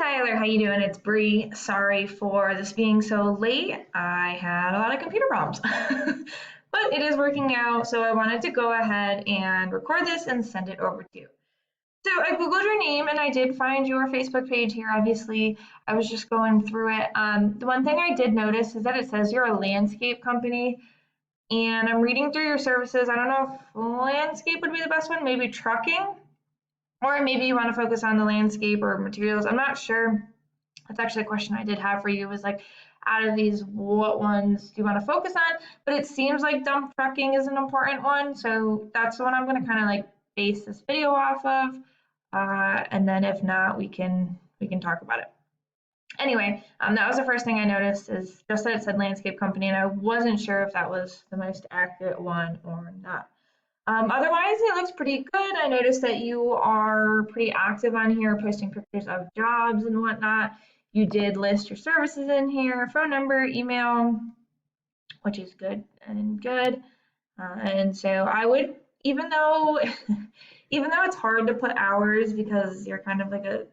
Tyler, how you doing? It's Bree. Sorry for this being so late. I had a lot of computer problems, but it is working out. So I wanted to go ahead and record this and send it over to you. So I Googled your name and I did find your Facebook page here. Obviously, I was just going through it. The one thing I did notice is that it says you're a landscape company, and I'm reading through your services. I don't know if landscape would be the best one, maybe trucking. Or maybe you want to focus on the landscape or materials. I'm not sure. That's actually a question I did have for you, was like, out of these, what ones do you want to focus on? But it seems like dump trucking is an important one. So that's the one I'm going to kind of like base this video off of. And then if not, we can talk about it. Anyway, that was the first thing I noticed, is just that it said landscape company, and I wasn't sure if that was the most accurate one or not. Otherwise, it looks pretty good. I noticed that you are pretty active on here, posting pictures of jobs and whatnot. You did list your services in here, phone number, email, which is good and good. And so I would, even though it's hard to put hours because you're kind of like a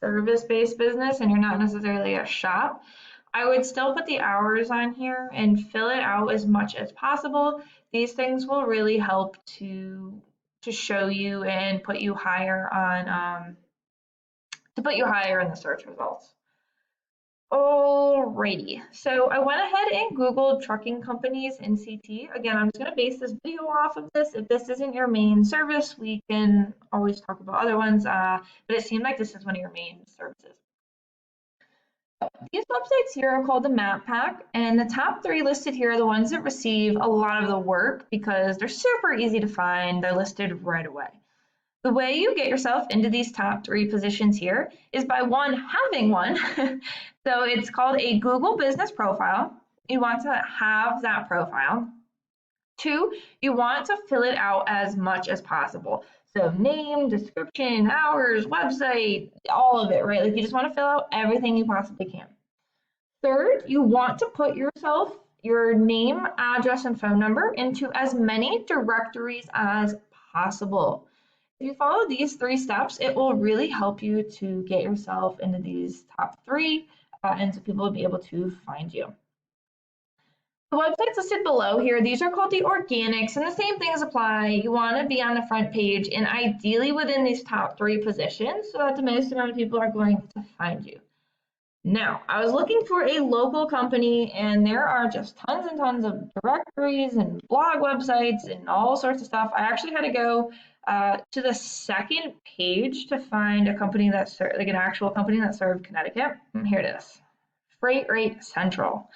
service-based business and you're not necessarily a shop, I would still put the hours on here and fill it out as much as possible. These things will really help to show you and put you higher on in the search results. Alrighty, so I went ahead and Googled trucking companies in CT. Again, I'm just going to base this video off of this. If this isn't your main service, we can always talk about other ones, but it seemed like this is one of your main services. These websites here are called the Map Pack, and the top 3 listed here are the ones that receive a lot of the work because they're super easy to find. They're listed right away. The way you get yourself into these top 3 positions here is by having one. So it's called a Google Business Profile. You want to have that profile. 2, you want to fill it out as much as possible. So name, description, hours, website, all of it, right? Like, you just want to fill out everything you possibly can. 3rd, you want to put your name, address, and phone number into as many directories as possible. If you follow these 3 steps, it will really help you to get yourself into these top 3, and so people will be able to find you. The websites listed below here, these are called the organics, and the same things apply. You want to be on the front page and ideally within these top 3 positions so that the most amount of people are going to find you. Now, I was looking for a local company, and there are just tons and tons of directories and blog websites and all sorts of stuff. I actually had to go to the second page to find a company that an actual company that served Connecticut. And here it is, Freight Rate Central.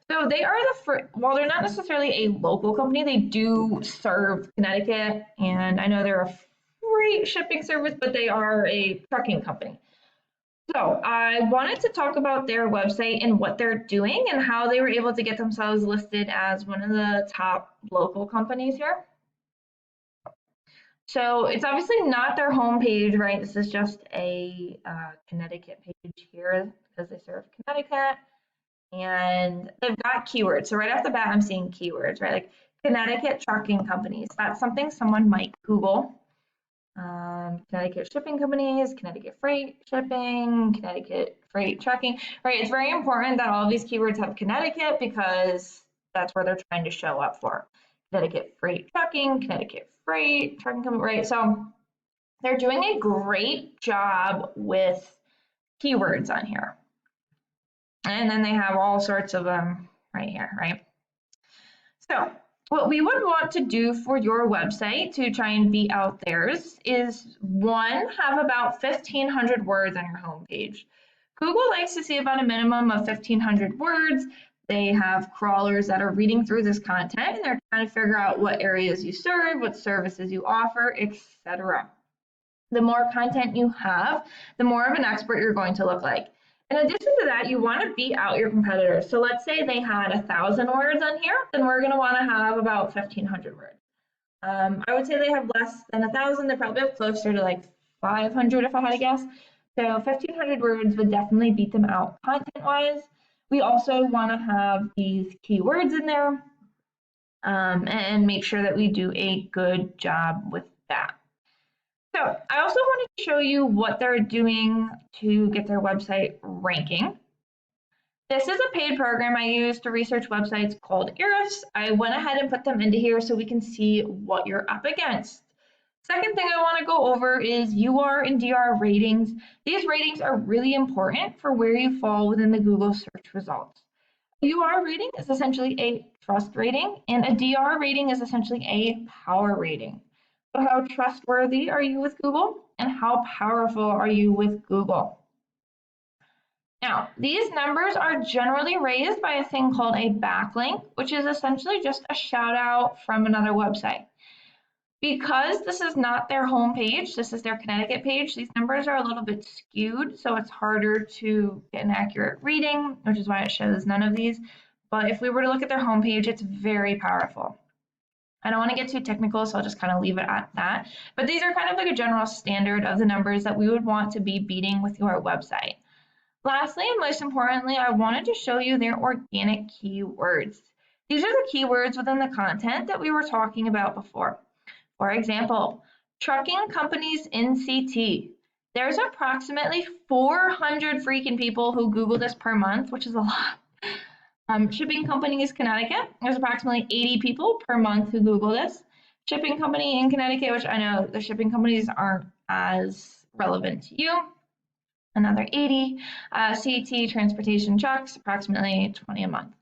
So they are while they're not necessarily a local company, they do serve Connecticut, and I know they're a freight shipping service, but they are a trucking company. So I wanted to talk about their website and what they're doing and how they were able to get themselves listed as one of the top local companies here. So it's obviously not their homepage, right? This is just a Connecticut page here because they serve Connecticut. And they've got keywords. So right off the bat, I'm seeing keywords, right? Like Connecticut trucking companies. That's something someone might Google. Connecticut shipping companies, Connecticut freight shipping, Connecticut freight trucking, right? It's very important that all of these keywords have Connecticut because that's where they're trying to show up for. Connecticut freight trucking, Connecticut freight trucking company, right? So they're doing a great job with keywords on here. And then they have all sorts of them right here, right? So what we would want to do for your website to try and beat out theirs is, 1, have about 1,500 words on your homepage. Google likes to see about a minimum of 1,500 words. They have crawlers that are reading through this content, and they're trying to figure out what areas you serve, what services you offer, etc. The more content you have, the more of an expert you're going to look like. In addition to that, you want to beat out your competitors. So let's say they had 1,000 words on here, then we're going to want to have about 1,500 words. I would say they have less than 1,000. They probably have closer to like 500 if I had to guess. So 1,500 words would definitely beat them out content-wise. We also want to have these keywords in there and make sure that we do a good job with that. So I also wanted to show you what they're doing to get their website ranking. This is a paid program I use to research websites called Eris. I went ahead and put them into here so we can see what you're up against. Second thing I want to go over is UR and DR ratings. These ratings are really important for where you fall within the Google search results. A UR rating is essentially a trust rating, and a DR rating is essentially a power rating. So how trustworthy are you with Google, and how powerful are you with Google? Now, these numbers are generally raised by a thing called a backlink, which is essentially just a shout out from another website. Because this is not their home page, this is their Connecticut page, these numbers are a little bit skewed, so it's harder to get an accurate reading, which is why it shows none of these. But if we were to look at their home page, it's very powerful. I don't want to get too technical, so I'll just kind of leave it at that. But these are kind of like a general standard of the numbers that we would want to be beating with your website. Lastly, and most importantly, I wanted to show you their organic keywords. These are the keywords within the content that we were talking about before. For example, trucking companies in CT. There's approximately 400 freaking people who Google this per month, which is a lot. Shipping companies Connecticut. There's approximately 80 people per month who Google this. Shipping company in Connecticut, which I know the shipping companies aren't as relevant to you. Another 80. CT transportation trucks, approximately 20 a month.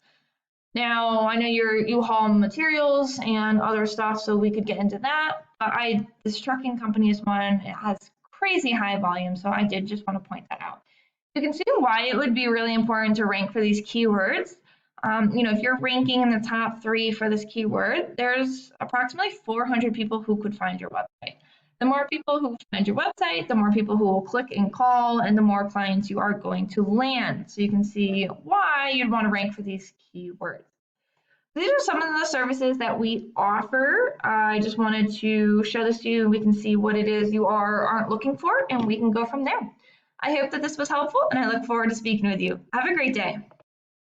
Now, I know you haul materials and other stuff, so we could get into that. But this trucking company is one, it has crazy high volume, so I did just want to point that out. You can see why it would be really important to rank for these keywords. If you're ranking in the top 3 for this keyword, there's approximately 400 people who could find your website. The more people who find your website, the more people who will click and call, and the more clients you are going to land. So you can see why you'd want to rank for these keywords. These are some of the services that we offer. I just wanted to show this to you. We can see what it is you aren't looking for, and we can go from there. I hope that this was helpful, and I look forward to speaking with you. Have a great day.